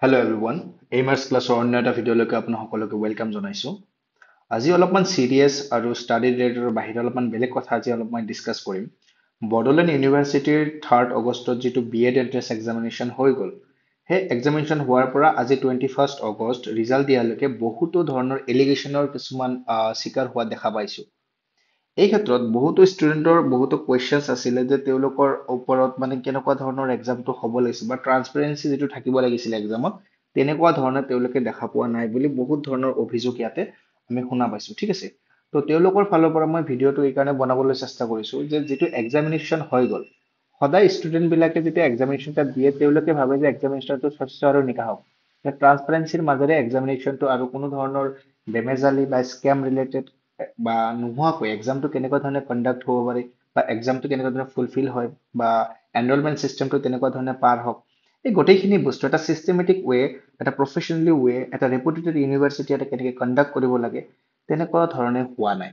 Hello everyone. Aimers class অন্য এটা ভিডিঅ'লৈকে আপোনাক সকলোকে ওয়েলকাম জনাইছো। আজি অলপমান সিৰিয়াছ আৰু ষ্টাডি ৰিলেটেড বাহিৰে অলপমান বেলেগ কথা আজি অলপমান ডিসকাস কৰিম। বড়োলেণ্ড ইউনিভাৰ্চিটিৰ 3 আগষ্টত যিটো বিএড এন্ট্ৰেন্স এক্সামিনেশ্যন হৈ গ'ল। সেই এক্সামিনেশ্যন হোৱাৰ পৰা আজি 21 আগষ্ট ৰিজাল্ট দিয়ালৈকে বহুতো ধৰণৰ এলিগেশ্যনৰ কিছুমান শিকাৰ হোৱা দেখা পাইছো। এই ক্ষেত্ৰত বহুতো ষ্টুডেণ্টৰ বহুতো কুৱেশ্যনছ আছিলে যে তেওঁলোকৰ ওপৰত মানে কেনেকুৱা ধৰণৰ এক্সামটো হ'ব লাগিছিল বা ট্ৰান্সপাৰেন্সি যিটো থাকিব লাগিছিল এক্সামত তেনেকুৱা ধৰণে তেওঁলোকে দেখা পোৱা নাই বুলি বহুত ধৰণৰ অভিযোগ ইয়াতে আমি শুনা পাইছো ঠিক আছে তো তেওঁলোকৰ ফালৰ পৰা মই ভিডিঅ'টো এই কাৰণে বনাবলৈ চেষ্টা কৰিছো যে যিটো এক্সামিনেশ্যন হৈ গ'ল সদায় ষ্টুডেণ্ট বিলাকে যেতিয়া এক্সামিনেশ্যনটা দিয়ে তেওঁলোকে ভাবে যে এক্সামিনেশ্যনটো স্বচ্ছ আৰু নিকা হওক ট্ৰান্সপাৰেন্সিৰ মাজেৰে এক্সামিনেশ্যনটো আৰু কোনো ধৰণৰ ডেমেজালি বা স্কেম ৰিলেটেড বা নোহোৱাকৈ এক্সামটো কেনেকুৱা ধৰণে কণ্ডাক্ট হ'ব পাৰে বা এক্সামটো কেনেকুৱা ধৰণে ফুলফিল হয় বা এনৰলমেণ্ট চিষ্টেমটো তেনেকুৱা ধৰণে পাৰ হওক এই গোটেইখিনি বস্তু এটা চিষ্টেমেটিক ৱে এটা প্ৰফেচনেলি ৱে এটা ৰেপুটেটেড ইউনিভাৰ্চিটি এটা কেনেকৈ কণ্ডাক্ট কৰিব লাগে তেনেকুৱা ধৰণে হোৱা নাই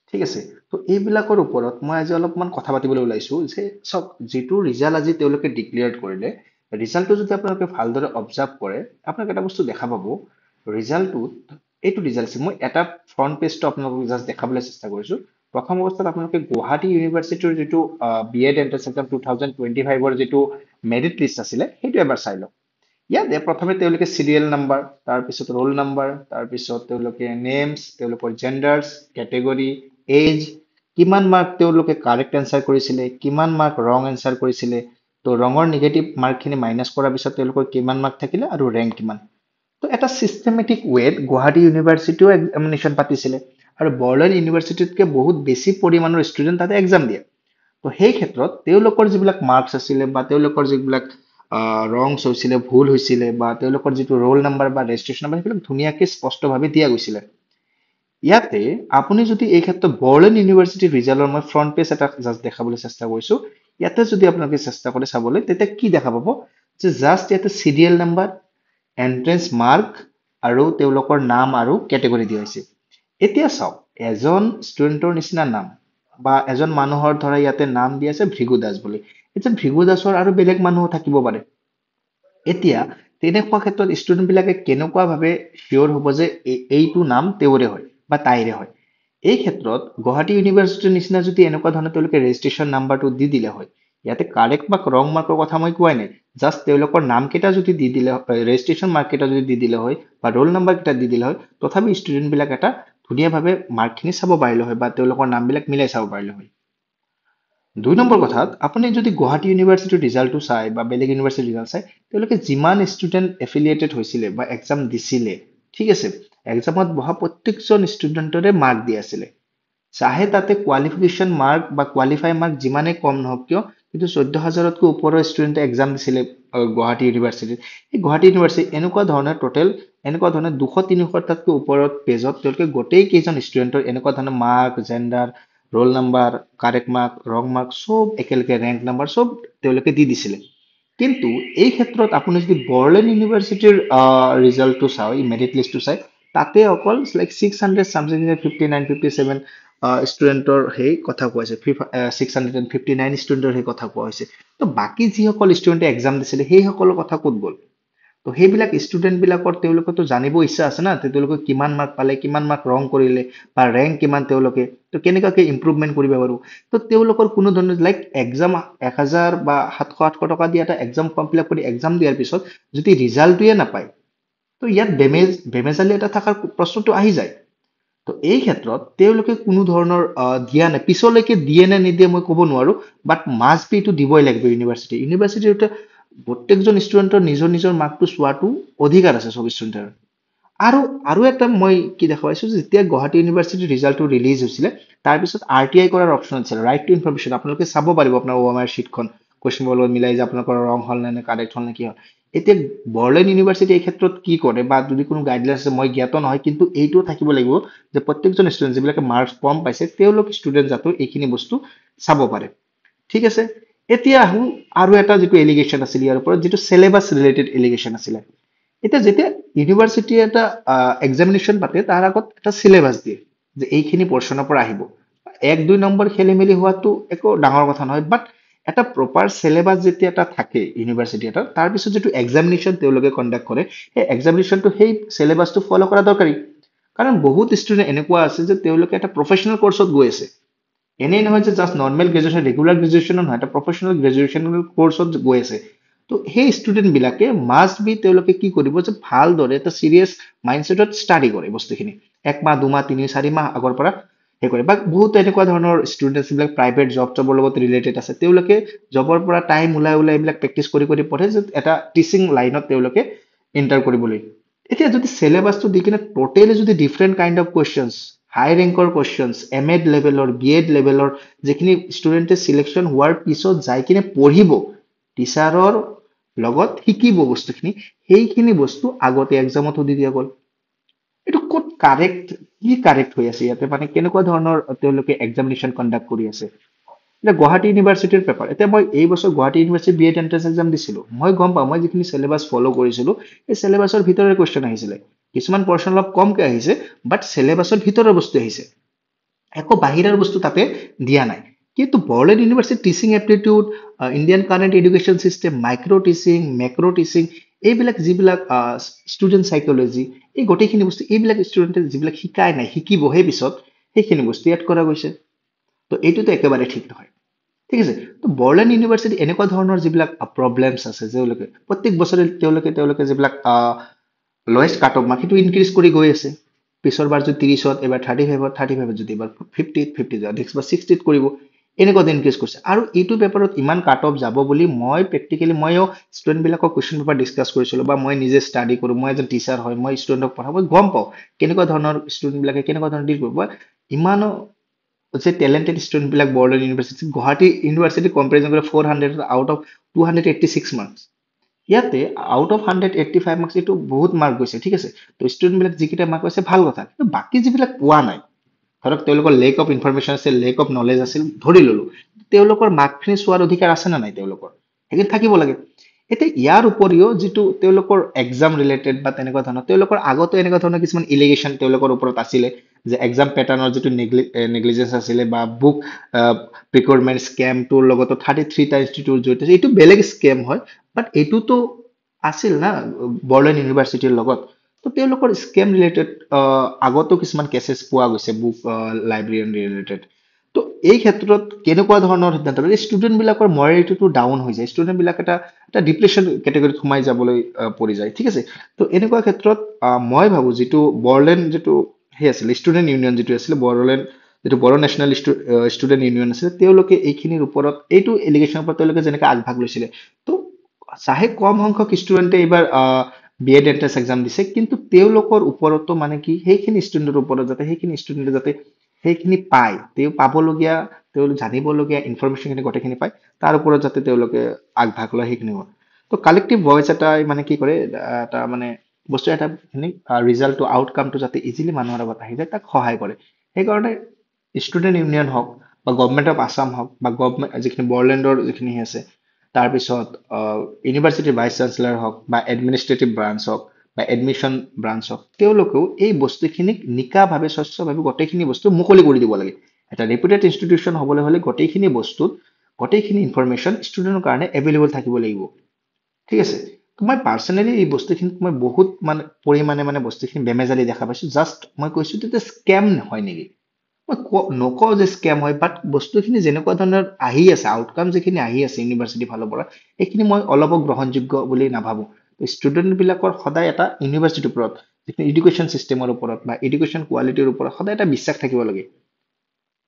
ঠিক আছে তো এইবিলাকৰ ওপৰত মই আজি অলপমান কথা পাতিবলৈ ওলাইছো যে চাওক যিটো ৰিজাল্ট আজি তেওঁলোকে ডিক্লেয়াৰ কৰিলে ৰিজাল্টটো যদি আপোনালোকে ভালদৰে অবজাৰ্ভ কৰে আপোনালোকে এটা বস্তু দেখা পাব ৰিজাল্টটোত এইটো ৰিজাল্ট মই এটা ফ্ৰণ্ট পেজটো আপোনালোকক জাষ্ট দেখাবলৈ চেষ্টা কৰিছো প্ৰথম অৱস্থাত আপোনালোকে গুৱাহাটী ইউনিভাৰ্চিটিৰ যিটো বিএড এন্ট্ৰেন্স এক্সাম 2025ৰ যিটো মেৰিট লিষ্ট আছিলে সেইটো এবাৰ চাই লওক ইয়াতে প্ৰথমে তেওঁলোকে চিৰিয়েল নাম্বাৰ তাৰপিছত ৰোল নাম্বাৰ তাৰপিছত তেওঁলোকে নেমছ তেওঁলোকৰ জেণ্ডাৰ্ছ কেটেগৰী এজ কিমান মাৰ্ক তেওঁলোকে কাৰেক্ট এনচাৰ কৰিছিলে কিমান মাৰ্ক ৰং এনচাৰ কৰিছিলে তো ৰঙৰ নিগেটিভ মাৰ্কখিনি মাইনাছ কৰাৰ পিছত তেওঁলোকৰ কিমান মাৰ্ক থাকিলে আৰু ৰেংক কিমান তো এটা চিষ্টেমেটিক ৱেত গুৱাহাটী ইউনিভাৰ্চিটিও এক্সামিনেশ্যন পাতিছিলে আৰু বড়োলেণ্ড ইউনিভাৰ্চিটিতকৈ বহুত বেছি পৰিমাণৰ ষ্টুডেণ্ট তাতে এক্সাম দিয়ে তো সেই ক্ষেত্ৰত তেওঁলোকৰ যিবিলাক মাৰ্কছ আছিলে বা তেওঁলোকৰ যিবিলাক ৰংছ হৈছিলে ভুল হৈছিলে বা তেওঁলোকৰ যিটো ৰোল নাম্বাৰ বা ৰেজিষ্ট্ৰেশ্যন নাম্বাৰ সেইবিলাক ধুনীয়াকৈ স্পষ্টভাৱে দিয়া গৈছিলে ইয়াতে আপুনি যদি এই ক্ষেত্ৰত বড়োলেণ্ড ইউনিভাৰ্চিটিৰ ৰিজাল্টৰ মই ফ্ৰণ্ট পেজ এটা জাষ্ট দেখাবলৈ চেষ্টা কৰিছো ইয়াতে যদি আপোনালোকে চেষ্টা কৰে চাবলৈ তেতিয়া কি দেখা পাব যে জাষ্ট ইয়াতে চিৰিয়েল নাম্বাৰ এন্ট্ৰেন্স মাৰ্ক আৰু তেওঁলোকৰ নাম আৰু কেটেগৰী দিয়া হৈছে এতিয়া চাওক এজন ষ্টুডেণ্টৰ নিচিনা নাম বা এজন মানুহৰ ধৰা ইয়াতে নাম দি আছে ভৃগু দাস বুলি এতিয়া ভৃগু দাসৰ আৰু বেলেগ মানুহো থাকিব পাৰে এতিয়া তেনেকুৱা ক্ষেত্ৰত ষ্টুডেণ্ট বিলাকে কেনেকুৱা ভাৱে শিয়ৰ হ'ব যে এইটো নাম তেওঁৰে হয় বা তাইৰে হয় এই ক্ষেত্ৰত গুৱাহাটী ইউনিভাৰ্চিটিৰ নিচিনা যদি এনেকুৱা ধৰণৰ তেওঁলোকে ৰেজিষ্ট্ৰেশ্যন নাম্বাৰটো দি দিলে হয় ইয়াতে কাৰেক্ট বা ৰং মাৰ্কৰ কথা মই কোৱাই নাই জাষ্ট তেওঁলোকৰ নামকেইটা যদি দি দিলে ৰেজিষ্ট্ৰেশ্যন মাৰ্ককেইটা যদি দি দিলে হয় বা ৰোল নাম্বাৰ কেইটা দি দিলে হয় তথাপি ষ্টুডেণ্ট বিলাক এটা ধুনীয়াভাৱে মাৰ্কখিনি চাব পাৰিলে হয় বা তেওঁলোকৰ নামবিলাক মিলাই চাব পাৰিলে হয় 2 নম্বৰ কথাত আপুনি যদি গুৱাহাটী ইউনিভাৰ্চিটিৰ ৰিজাল্টটো চাই বা বেলেগ ইউনিভাৰ্চিটিৰ ৰিজাল্ট চাই তেওঁলোকে যিমান ষ্টুডেণ্ট এফিলিয়েটেড হৈছিলে বা এক্সাম দিছিলে ঠিক আছে এক্সামত বহা প্ৰত্যেকজন ষ্টুডেণ্টৰে মাৰ্ক দি আছিলে চাহে তাতে কোৱালিফিকেশ্যন মাৰ্ক বা কোৱালিফাই মাৰ্ক যিমানেই কম নহওক কিয় কিন্তু 14,000তকৈ ওপৰৰ ষ্টুডেণ্টে এক্সাম দিছিলে গুৱাহাটী ইউনিভাৰ্চিটিত এই গুৱাহাটী ইউনিভাৰ্চিটি এনেকুৱা ধৰণৰ টোটেল এনেকুৱা ধৰণৰ 200-300টাতকৈ ওপৰত পেজত তেওঁলোকে গোটেই কেইজন ষ্টুডেণ্টৰ এনেকুৱা ধৰণৰ mark gender roll number correct mark wrong mark চব একেলগে ৰেংক নাম্বাৰ চব তেওঁলোকে দি দিছিলে কিন্তু এই ক্ষেত্ৰত আপুনি যদি বড়োলেণ্ড ইউনিভাৰ্চিটিৰ ৰিজাল্টটো চাই মেৰিট লিষ্টটো চাই তাতে অকল লাইক 600 চামথিং 59 57 ষ্টুডেণ্টৰ সেই কথা কোৱা হৈছে 659 ষ্টুডেণ্টৰ সেই কথা কোৱা হৈছে তো বাকী যিসকল ষ্টুডেণ্টে এক্সাম দিছিলে সেইসকলৰ কথা ক'ত গ'ল তো সেইবিলাক ষ্টুডেণ্ট বিলাকৰ তেওঁলোকেতো জানিব ইচ্ছা আছে না তেওঁলোকে কিমান মাৰ্ক পালে কিমান মাৰ্ক ৰং কৰিলে বা ৰেংক কিমান তেওঁলোকে তো কেনেকুৱাকৈ ইম্প্ৰুভমেণ্ট কৰিব পাৰো তো তেওঁলোকৰ কোনো ধৰণৰ লাইক এক্সাম 1,000 বা 700-800 টকা দি এটা এক্সাম ফৰ্ম ফিল আপ কৰি এক্সাম দিয়াৰ পিছত যদি ৰিজাল্টটোৱে নাপায় তো ইয়াত বেমেজালি এটা থকাৰ প্ৰশ্নটো আহি যায় তো এই ক্ষেত্ৰত তেওঁলোকে কোনো ধৰণৰ দিয়া নাই পিছলৈকে দিয়ে নে নিদিয়ে মই ক'ব নোৱাৰো বাট মাষ্ট বি এইটো দিবই লাগিব ইউনিভাৰ্চিটিৰ প্ৰত্যেকজন ষ্টুডেণ্টৰ নিজৰ নিজৰ মাৰ্কটো চোৱাটো অধিকাৰ আছে চব ষ্টুডেণ্টৰ আৰু আৰু এটা মই কি দেখা পাইছো যে যেতিয়া গুৱাহাটী ইউনিভাৰ্চিটিৰ ৰিজাল্টটো ৰিলিজ হৈছিলে তাৰপিছত RTI কৰাৰ অপশ্যন আছিল ৰাইট টু ইনফৰমেশ্যন আপোনালোকে চাব পাৰিব আপোনাৰ OMR শ্বীটখন কুৱেশ্যন পেপাৰৰ লগত মিলাই যে আপোনালোকৰ ৰং হ'ল নে কাৰেক্ট হ'ল নে কি হ'ল এতিয়া বড়োলেণ্ড ইউনিভাৰ্চিটি এই ক্ষেত্ৰত কি কৰে বা যদি কোনো গাইডলাইন আছে মই জ্ঞাত নহয় কিন্তু এইটোও থাকিব লাগিব যে প্ৰত্যেকজন ষ্টুডেণ্ট যিবিলাকে মাৰ্কছ কম পাইছে তেওঁলোক ষ্টুডেণ্ট যাতে এইখিনি বস্তু চাব পাৰে ঠিক আছে এতিয়া আহো আৰু এটা যিটো এলিগেশ্যন আছিল ইয়াৰ ওপৰত যিটো চিলেবাছ ৰিলেটেড এলিগেশ্যন আছিলে এতিয়া যেতিয়া ইউনিভাৰ্চিটি এটা এক্সামিনেশ্যন পাতে তাৰ আগত এটা চিলেবাছ দিয়ে যে এইখিনি পৰ্চনৰ পৰা আহিব 1-2 নম্বৰ খেলি মেলি হোৱাটো একো ডাঙৰ কথা নহয় বাট এটা প্ৰপাৰ সিলেবাস যেতিয়া এটা থাকে ইউনিভাৰ্চিটি এটা তাৰ পিছত যেটো এক্সামিনেশন তেওঁলোকে কন্ডাক্ট কৰে এই এক্সামিনেশনটো সেই সিলেবাসটো ফলো কৰা দৰকাৰী কাৰণ বহুত ষ্টুডেন্ট এনেকুৱা আছে যে তেওঁলোকে এটা প্ৰফেশনাল কোৰ্সত গৈ আছে এনেই নহয় যে just normal graduation regular graduation নহয় এটা প্ৰফেশনাল গ্ৰেজুৱেশ্যন কোৰ্সত গৈ আছে তো সেই ষ্টুডেন্ট বিলাকে মাস্ট বি তেওঁলোকে কি কৰিব যে ভালদৰে এটা সিৰিয়াছ মাইন্ডসেটত ষ্টাডি কৰে বস্তুখিনি এক মাহ দুমাহ তিনি চাৰি মাহ আগৰ পৰা হে কৰে বা বহুত এনেকুৱা ধৰণৰ ষ্টুডেন্টছ বিলাক প্ৰাইভেট জবৰ লগত ৰিলেটেড আছে তেওঁলোকে জবৰ পৰা টাইম ওলাই এইবিলাক প্ৰেক্টিছ কৰি পঢ়ে যে এটা টিচিং লাইনত তেওঁলোকে এন্টাৰ কৰিবলৈ এতিয়া যদি সিলেবাসটো দি কিনে টোটালি যদি different kind of questions high ৰেংকৰ কোৱেশ্চনছ এমএড লেভেলৰ বিএড লেভেলৰ যিখিনি ষ্টুডেন্টে সিলেকশন হোৱাৰ পিছত যাই কিনে পঢ়িব টিচাৰৰ লগত শিকিব বস্তুখিনি সেইখিনি বস্তু আগতে এক্সামত দি দিয়া গ'ল এইটো ক'ত কাৰেক্ট কি কাৰেক্ট হৈ আছে ইয়াতে মানে কেনেকুৱা ধৰণৰ তেওঁলোকে এক্সামিনেশন কন্ডাক্ট কৰি আছে এতিয়া গুৱাহাটী ইউনিভাৰ্চিটিৰ পেপাৰ এতিয়া মই এই বছৰ Guwahati university B Ed entrance exam দিছিলো মই গম পাওঁ মই যিখিনি সিলেবাস ফলো কৰিছিলো এই সিলেবাসৰ ভিতৰৰ কোৱেশ্চন আহিছিলে কিছুমান পৰ্চন অলপ কমকে আহিছে বাট সিলেবাসৰ ভিতৰৰ বস্তু আহিছে একো বাহিৰৰ বস্তু তাতে দিয়া নাই কিন্তু Bodoland university teaching aptitude Indian current education system micro' teaching মেক্ৰ' teaching এইবিলাক যিবিলাক ষ্টুডেণ্ট সাইকোলজি এই গোটেইখিনি বস্তু এইবিলাক ষ্টুডেণ্টে যিবিলাক শিকাই নাই শিকিবহে পিছত সেইখিনি বস্তু এড কৰা গৈছে তো এইটোতো একেবাৰে ঠিক নহয় ঠিক আছে তো বড়োলেণ্ড ইউনিভাৰ্চিটি এনেকুৱা ধৰণৰ যিবিলাক প্ৰব্লেমছ আছে তেওঁলোকে প্ৰত্যেক বছৰে তেওঁলোকে যিবিলাক লয়েষ্ট কাট অফ মাৰ্ক সেইটো ইনক্ৰিজ কৰি গৈ আছে পিছৰ বাৰ যদি 30ত এবাৰ 35ত যদি এবাৰ 50 যায় নেক্সট বাৰ 60ত কৰিব এনেকুৱা ইনক্ৰিজ কৰিছে আৰু এইটো পেপাৰত ইমান কাট অফ যাব বুলি মই প্ৰেক্টিকেলি মইও ষ্টুডেণ্ট বিলাকৰ কুৱেশ্যন পেপাৰ ডিছকাছ কৰিছিলো বা মই নিজে ষ্টাডি কৰো মই এজন টিচাৰ হয় মই ষ্টুডেণ্টক পঢ়াব গম পাওঁ কেনেকুৱা ধৰণৰ ষ্টুডেণ্ট বিলাকে কেনেকুৱা ধৰণৰ ডিল কৰিব ইমানো যে টেলেণ্টেড ষ্টুডেণ্ট বিলাক Bodoland university Guwahati university comparison কৰি 400 আউট অফ 286 মাৰ্কছ ইয়াতে আউট অফ 185 মাৰ্কছ এইটো বহুত মাৰ্ক গৈছে ঠিক আছে তো ষ্টুডেণ্ট বিলাক যিকেইটা মাৰ্ক পাইছে ভাল কথা কিন্তু বাকী যিবিলাক পোৱা নাই ধৰক তেওঁলোকৰ লেক অফ ইনফৰমেশ্যন আছিল লেক অফ নলেজ আছিল ধৰি ললো তেওঁলোকৰ মাৰ্কখিনি চোৱাৰ অধিকাৰ আছে নে নাই তেওঁলোকৰ সেইখিনি থাকিব লাগে এতিয়া ইয়াৰ উপৰিও যিটো তেওঁলোকৰ এক্সাম ৰিলেটেড বা তেনেকুৱা ধৰণৰ তেওঁলোকৰ আগতো এনেকুৱা ধৰণৰ কিছুমান ইলিগেশ্যন তেওঁলোকৰ ওপৰত আছিলে যে এক্সাম পেটাৰ্ণৰ যিটো নেগলিজেন্স আছিলে বা বুক প্ৰিকুৰমেণ্ট স্কেমটোৰ লগতো 33টা ইনষ্টিটিউট জড়িত আছে এইটো বেলেগ স্কেম হয় বাট এইটোতো আছিল না বড়োলেণ্ড ইউনিভাৰ্চিটিৰ লগত তো তেওঁলোকৰ স্কেম ৰিলেটেড আগতো কিছুমান কেছেছ পোৱা গৈছে বুক লাইব্ৰেৰীয়ান ৰিলেটেড তো এই ক্ষেত্ৰত কেনেকুৱা ধৰণৰ সিদ্ধান্ত ষ্টুডেণ্ট বিলাকৰ মৰেলিটিটো ডাউন হৈ যায় ষ্টুডেণ্ট বিলাক এটা ডিপ্ৰেশ্যন কেটেগৰীত সোমাই যাবলৈ পৰি যায় ঠিক আছে তো এনেকুৱা ক্ষেত্ৰত মই ভাবো যিটো বড়োলেণ্ড যিটো সেই আছিলে ষ্টুডেণ্ট ইউনিয়ন যিটো আছিলে বড়োলেণ্ড যিটো বড়ো নেশ্যনেল ষ্টুডেণ্ট ইউনিয়ন আছিলে তেওঁলোকে এইখিনিৰ ওপৰত এইটো এলিগেশ্যনৰ ওপৰত তেওঁলোকে যেনেকৈ আগভাগ লৈছিলে তো চাহে কম সংখ্যক ষ্টুডেণ্টে এইবাৰ বিএড এন্ট্ৰেন্স এক্সাম দিছে কিন্তু তেওঁলোকৰ ওপৰতো মানে কি সেইখিনি ষ্টুডেণ্টৰ ওপৰত যাতে সেইখিনি ষ্টুডেণ্টে যাতে সেইখিনি পায় তেওঁ পাবলগীয়া তেওঁলোক জানিবলগীয়া ইনফৰমেশ্যনখিনি গোটেইখিনি পায় তাৰ ওপৰত যাতে তেওঁলোকে আগভাগ লয় সেইখিনি হয় তো কালেক্টিভ ভইচ এটাই মানে কি কৰে এটা মানে বস্তু এটা ৰিজাল্টটো আউটকামটো যাতে ইজিলি মানুহৰ আগত আহি যায় তাক সহায় কৰে সেইকাৰণে ষ্টুডেণ্ট ইউনিয়ন হওক বা গভৰ্ণমেণ্ট অফ আছাম হওক বা গভৰ্ণমেণ্ট যিখিনি বড়োলেণ্ডৰ যিখিনি আছে তাৰপিছত ইউনিভাৰ্চিটিৰ ভাইচ চেঞ্চেলৰ হওক বা এডমিনিষ্ট্ৰেটিভ ব্ৰাঞ্চ হওক বা এডমিশ্যন ব্ৰাঞ্চ হওক তেওঁলোকেও এই বস্তুখিনিক নিকাভাৱে স্বচ্ছভাৱে গোটেইখিনি বস্তু মুকলি কৰি দিব লাগে এটা ৰেপুটেড ইনষ্টিটিউশ্যন হ'বলৈ হ'লে গোটেইখিনি বস্তুত গোটেইখিনি ইনফৰমেশ্যন ষ্টুডেণ্টৰ কাৰণে এভেইলেবল থাকিব লাগিব ঠিক আছে মই পাৰ্চনেলি এই বস্তুখিনিত মই বহুত মানে পৰিমাণে মানে বস্তুখিনি বেমেজালি দেখা পাইছো জাষ্ট মই কৈছো যে স্কেম নহয় নেকি মই নকওঁ যে স্কেম হয় বাট বস্তুখিনি যেনেকুৱা ধৰণৰ আহি আছে আউটকাম যিখিনি আহি আছে ইউনিভাৰ্চিটিৰ ফালৰ পৰা সেইখিনি মই অলপো গ্ৰহণযোগ্য বুলি নাভাবো ষ্টুডেণ্ট বিলাকৰ সদায় এটা ইউনিভাৰ্চিটিৰ ওপৰত যিখিনি এডুকেশ্যন চিষ্টেমৰ ওপৰত বা এডুকেশ্যন কোৱালিটিৰ ওপৰত সদায় এটা বিশ্বাস থাকিব লাগে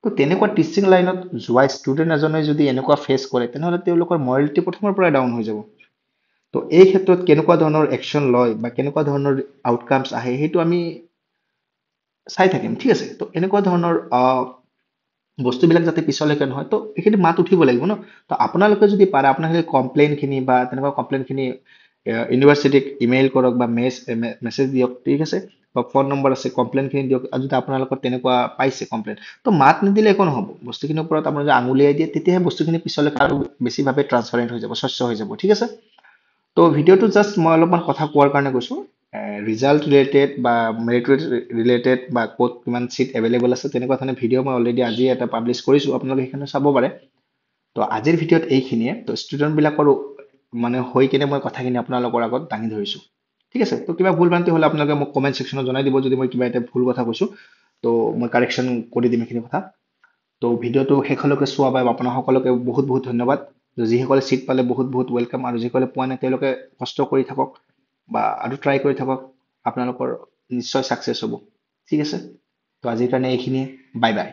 তো তেনেকুৱা টিচিং লাইনত যোৱা ষ্টুডেণ্ট এজনে যদি এনেকুৱা ফেচ কৰে তেনেহ'লে তেওঁলোকৰ মৰেলিটি প্ৰথমৰ পৰাই ডাউন হৈ যাব তো এই ক্ষেত্ৰত কেনেকুৱা ধৰণৰ একশ্যন লয় বা কেনেকুৱা ধৰণৰ আউটকামছ আহে সেইটো আমি চাই থাকিম ঠিক আছে তো এনেকুৱা ধৰণৰ বস্তুবিলাক যাতে পিছলৈকে নহয় তো এইখিনি মাত উঠিব লাগিব ন তো আপোনালোকে যদি পাৰে আপোনালোকে কমপ্লেইনখিনি বা তেনেকুৱা কমপ্লেইনখিনি ইউনিভাৰ্চিটিক ইমেইল কৰক বা মেছেজ দিয়ক ঠিক আছে বা ফোন নম্বৰ আছে কমপ্লেইনখিনি দিয়ক আৰু যদি আপোনালোকৰ তেনেকুৱা পাইছে কমপ্লেইন তো মাত নিদিলে একো নহ'ব বস্তুখিনিৰ ওপৰত আপোনালোকে আঙুলিয়াই দিয়ে তেতিয়াহে বস্তুখিনি পিছলৈকে আৰু বেছিভাৱে ট্ৰান্সপাৰেণ্ট হৈ যাব স্বচ্ছ হৈ যাব ঠিক আছে তো ভিডিঅ'টো জাষ্ট মই অলপমান কথা কোৱাৰ কাৰণে কৈছোঁ ৰিজাল্ট ৰিলেটেড বা মেৰিট ৰিলেটেড বা ক'ত কিমান চিট এভেইলেবল আছে তেনেকুৱা ধৰণৰ ভিডিঅ' মই অলৰেডি আজি এটা পাব্লিছ কৰিছোঁ আপোনালোকে সেইখিনি চাব পাৰে তো আজিৰ ভিডিঅ'ত এইখিনিয়ে তো ষ্টুডেণ্টবিলাকৰ মানে হৈ কিনে মই কথাখিনি আপোনালোকৰ আগত দাঙি ধৰিছোঁ ঠিক আছে তো কিবা ভুল ভ্ৰান্তি হ'লে আপোনালোকে মোক কমেণ্ট ছেকশ্যনত জনাই দিব যদি মই কিবা এটা ভুল কথা কৈছোঁ তো মই কাৰেকশ্যন কৰি দিম এইখিনি কথা তো ভিডিঅ'টো শেষলৈকে চোৱা বাবে আপোনাৰ সকলোকে বহুত বহুত ধন্যবাদ যিসকলে ছিট পালে বহুত বহুত ৱেলকাম আৰু যিসকলে পোৱা নাই তেওঁলোকে কষ্ট কৰি থাকক বা আৰু ট্ৰাই কৰি থাকক আপোনালোকৰ নিশ্চয় ছাকচেছ হ'ব ঠিক আছে তো আজিৰ কাৰণে এইখিনিয়ে বাই বাই